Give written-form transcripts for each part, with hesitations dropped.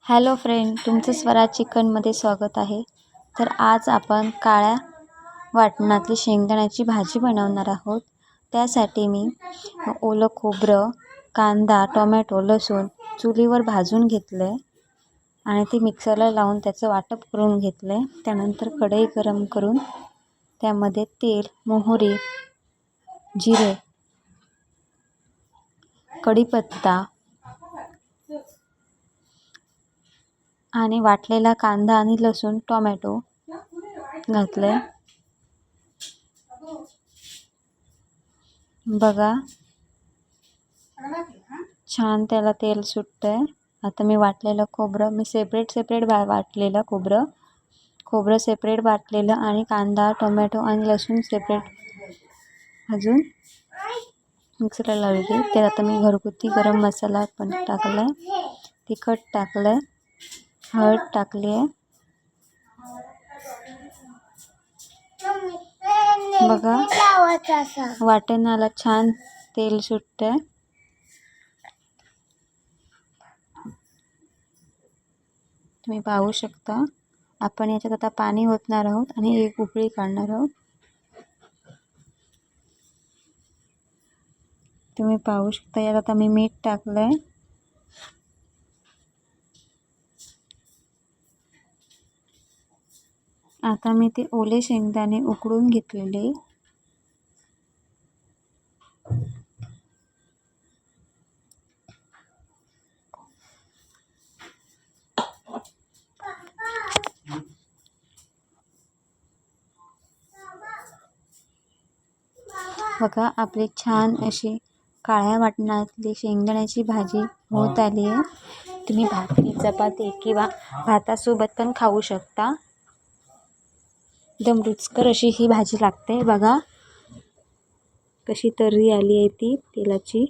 Hello friend, तुमचं स्वराज चिकनमध्ये स्वागत आहे. तर आज आपण काळ्या वाटणातली शेंगदाण्याची भाजी बनवणार आहोत. त्यासाठी मी ओलं खोबरं, कांदा, टोमॅटो, लसूण चुलीवर भाजून घेतलं आहे आणि ते मिक्सरला लावून त्याचं वाटप करून घेतलं आहे. त्यानंतर कढई गरम करून त्यामध्ये तेल, मोहरी, जिरे, कढीपत्ता आणि वाटलेला कांदा आणि लसूण, टोमॅटो घातले. बघा, छान त्याला तेल सुटतंय. आता मी वाटलेलं खोबरं मी सेपरेट वाटलेलं खोबरं सेपरेट वाटलेलं आणि कांदा, टोमॅटो आणि लसूण सेपरेट अजून मिक्सरला लावले. ते आता मी घरगुती गरम मसाला पण टाकलाय, तिखट टाकलंय, हळद टाकली आहे. बघा, वाटणाला छान तेल सुटतंय. तुम्ही पाहू शकता. आपण याच्यात आता पाणी ओतणार आहोत आणि एक उकळी काढणार आहोत. तुम्ही पाहू शकता. यात आता मी मीठ टाकलंय. आता मी ते ओले शेंगदाणे उकडून घेतलेले बघा, आपली छान अशी काळ्या वाटणातली शेंगदाण्याची भाजी होत आली आहे. तुम्ही भाकरी, चपाती किंवा भातासोबत पण खाऊ शकता. एकदम रुचकर अशी ही भाजी लागते. बघा कशी तर्री आली आहे ती तेलाची.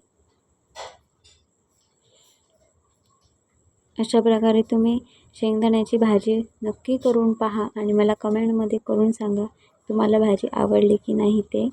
अशा प्रकारे तुम्ही शेंगदाण्याची भाजी नक्की करून पहा आणि मला कमेंटमध्ये करून सांगा तुम्हाला भाजी आवडली की नाही ते.